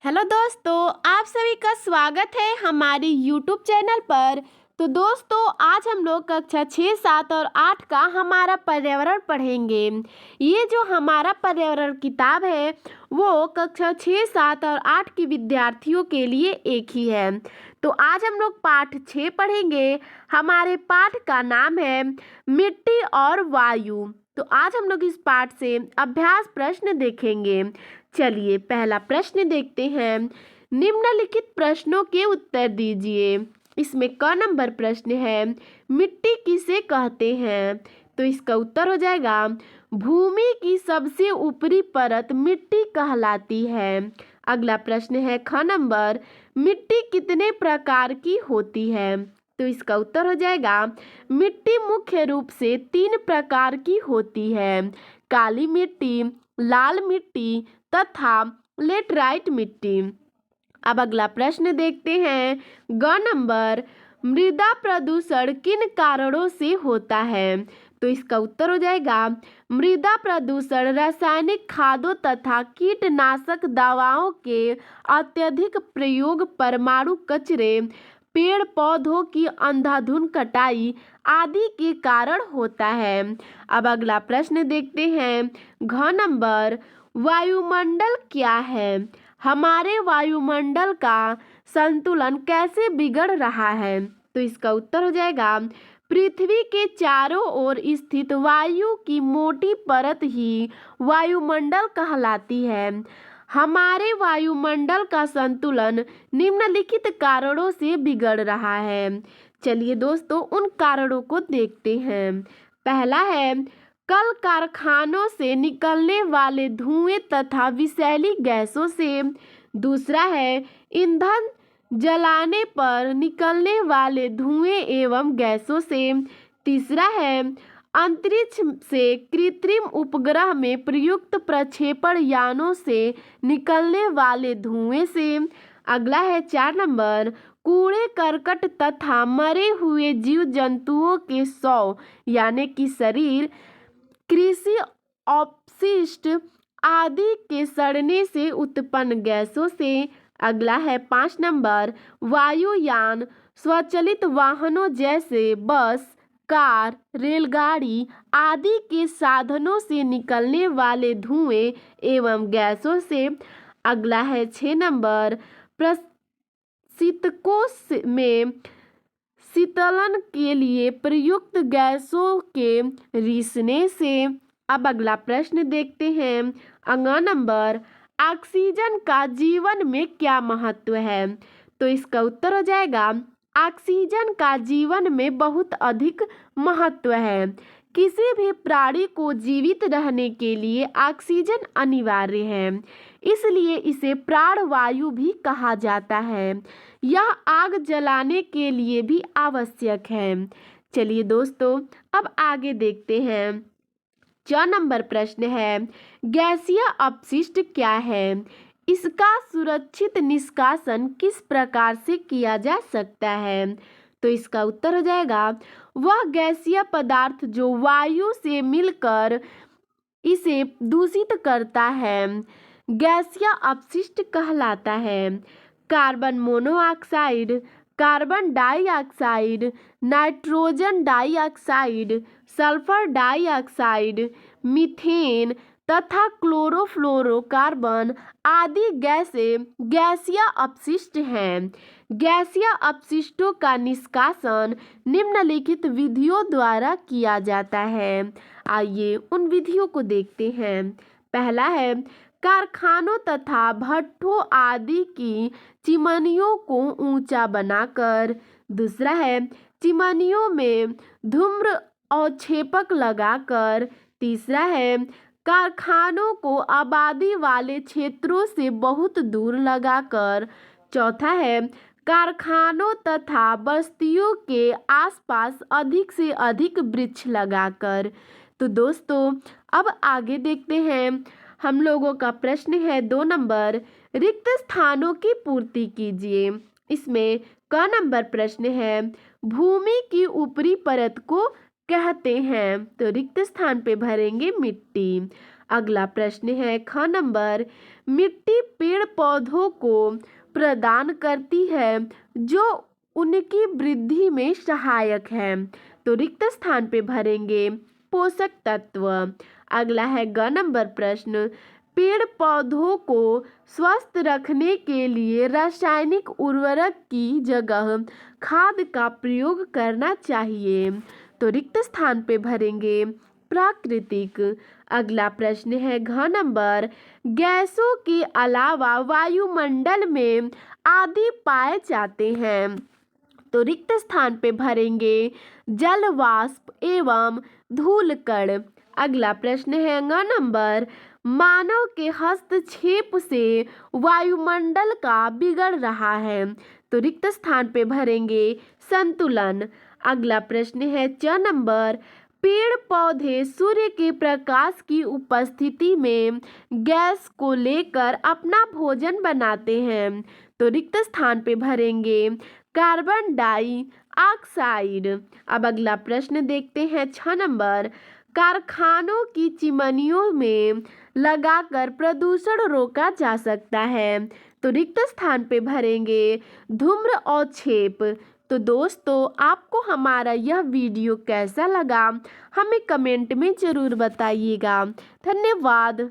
Hello दोस्तों, आप सभी का स्वागत है हमारे यूट्यूब चैनल पर। तो दोस्तों, आज हम लोग कक्षा 6, 7 और 8 का हमारा पर्यावरण पढ़ेंगे। ये जो हमारा पर्यावरण किताब है वो कक्षा 6, 7 और 8 के विद्यार्थियों के लिए एक ही है। तो आज हम लोग पाठ 6 पढ़ेंगे। हमारे पाठ का नाम है मिट्टी और वायु। तो आज हम लोग इस पाठ से अभ्यास प्रश्न देखेंगे। चलिए पहला प्रश्न देखते हैं। निम्नलिखित प्रश्नों के उत्तर दीजिए। इसमें क नंबर प्रश्न है, मिट्टी किसे कहते हैं? तो इसका उत्तर हो जाएगा, भूमि की सबसे ऊपरी परत मिट्टी कहलाती है। अगला प्रश्न है ख नंबर, मिट्टी कितने प्रकार की होती है? तो इसका उत्तर हो जाएगा, मिट्टी मुख्य रूप से 3 प्रकार की होती है, काली मिट्टी, लाल मिट्टी तथा लेटराइट मिट्टी। अब अगला प्रश्न देखते हैं। ग नंबर, मृदा प्रदूषण किन कारणों से होता है? तो इसका उत्तर हो जाएगा, मृदा प्रदूषण रासायनिक खादों तथा कीटनाशक दवाओं के अत्यधिक प्रयोग, परमाणु कचरे, पेड़ पौधों की अंधाधुंध कटाई आदि के कारण होता है। अब अगला प्रश्न देखते हैं। घ नंबर, वायुमंडल क्या है? हमारे वायुमंडल का संतुलन कैसे बिगड़ रहा है? तो इसका उत्तर हो जाएगा, पृथ्वी के चारों ओर स्थित वायु की मोटी परत ही वायुमंडल कहलाती है। हमारे वायुमंडल का संतुलन निम्नलिखित कारणों से बिगड़ रहा है। चलिए दोस्तों, उन कारणों को देखते हैं। पहला है, कल कारखानों से निकलने वाले धुएं तथा विषैली गैसों से। दूसरा है, ईंधन जलाने पर निकलने वाले धुएं एवं गैसों से। तीसरा है, अंतरिक्ष से कृत्रिम उपग्रह में प्रयुक्त प्रक्षेपण यानों से निकलने वाले धुएं से। अगला है 4 नंबर, कूड़े करकट तथा मरे हुए जीव जंतुओं के शव यानी कि शरीर, कृषि अपशिष्ट आदि के सड़ने से उत्पन्न गैसों से। अगला है 5 नंबर, वायुयान, स्वचालित वाहनों जैसे बस, कार, रेलगाड़ी आदि के साधनों से निकलने वाले धुएं एवं गैसों से। अगला है 6 नंबर, प्रशीतकों में शीतलन के लिए प्रयुक्त गैसों के रिसने से। अब अगला प्रश्न देखते हैं। अगला नंबर, ऑक्सीजन का जीवन में क्या महत्व है? तो इसका उत्तर हो जाएगा, ऑक्सीजन का जीवन में बहुत अधिक महत्व है। किसी भी प्राणी को जीवित रहने के लिए ऑक्सीजन अनिवार्य है, इसलिए इसे प्राणवायु भी कहा जाता है। यह आग जलाने के लिए भी आवश्यक है। चलिए दोस्तों, अब आगे देखते हैं। 4 नंबर प्रश्न है, गैसीय अपशिष्ट क्या है? इसका सुरक्षित निष्कासन किस प्रकार से किया जा सकता है? तो इसका उत्तर हो जाएगा, वह गैसीय पदार्थ जो वायु से मिलकर इसे दूषित करता है गैसीय अपशिष्ट कहलाता है। Carbon monoxide, carbon dioxide, nitrogen dioxide, sulphur dioxide, methane तथा क्लोरोफ्लोरोकार्बन आदि गैसें गैसीय अपशिष्ट हैं। गैसीय अपशिष्टों का निष्कासन निम्नलिखित विधियों द्वारा किया जाता है। आइए उन विधियों को देखते हैं। पहला है, कारखानों तथा भट्ठों आदि की चिमनियों को ऊंचा बनाकर। दूसरा है, चिमनियों में धूम्र अवक्षेपक लगाकर। तीसरा है, कारखानों को आबादी वाले क्षेत्रों से बहुत दूर लगाकर। चौथा है, कारखानों तथा बस्तियों के आसपास अधिक से अधिक वृक्ष लगाकर। तो दोस्तों, अब आगे देखते हैं। हम लोगों का प्रश्न है 2 नंबर, रिक्त स्थानों की पूर्ति कीजिए। इसमें क नंबर प्रश्न है, भूमि की ऊपरी परत को कहते हैं। तो रिक्त स्थान पे भरेंगे मिट्टी। अगला प्रश्न है ख नंबर, मिट्टी पेड़ पौधों को प्रदान करती है जो उनकी वृद्धि में सहायक है। तो रिक्त स्थान पे भरेंगे पोषक तत्व। अगला है ग नंबर प्रश्न, पेड़ पौधों को स्वस्थ रखने के लिए रासायनिक उर्वरक की जगह खाद का प्रयोग करना चाहिए। तो रिक्त स्थान पे भरेंगे प्राकृतिक। अगला प्रश्न है घ नंबर, गैसों के अलावा वायुमंडल में आदि पाए जाते हैं। तो रिक्त स्थान पे भरेंगे जल वाष्प एवं धूलकण। अगला प्रश्न है ग नंबर, मानव के हस्तक्षेप से वायुमंडल का बिगड़ रहा है। तो रिक्त स्थान पे भरेंगे संतुलन। अगला प्रश्न है च नंबर, पेड़ पौधे सूर्य के प्रकाश की उपस्थिति में गैस को लेकर अपना भोजन बनाते हैं। तो रिक्त स्थान पे भरेंगे कार्बन डाई ऑक्साइड। अब अगला प्रश्न देखते हैं 6 नंबर, कारखानों की चिमनियों में लगाकर प्रदूषण रोका जा सकता है। तो रिक्त स्थान पे भरेंगे धूम्र और छेप। तो दोस्तों, आपको हमारा यह वीडियो कैसा लगा हमें कमेंट में ज़रूर बताइएगा। धन्यवाद।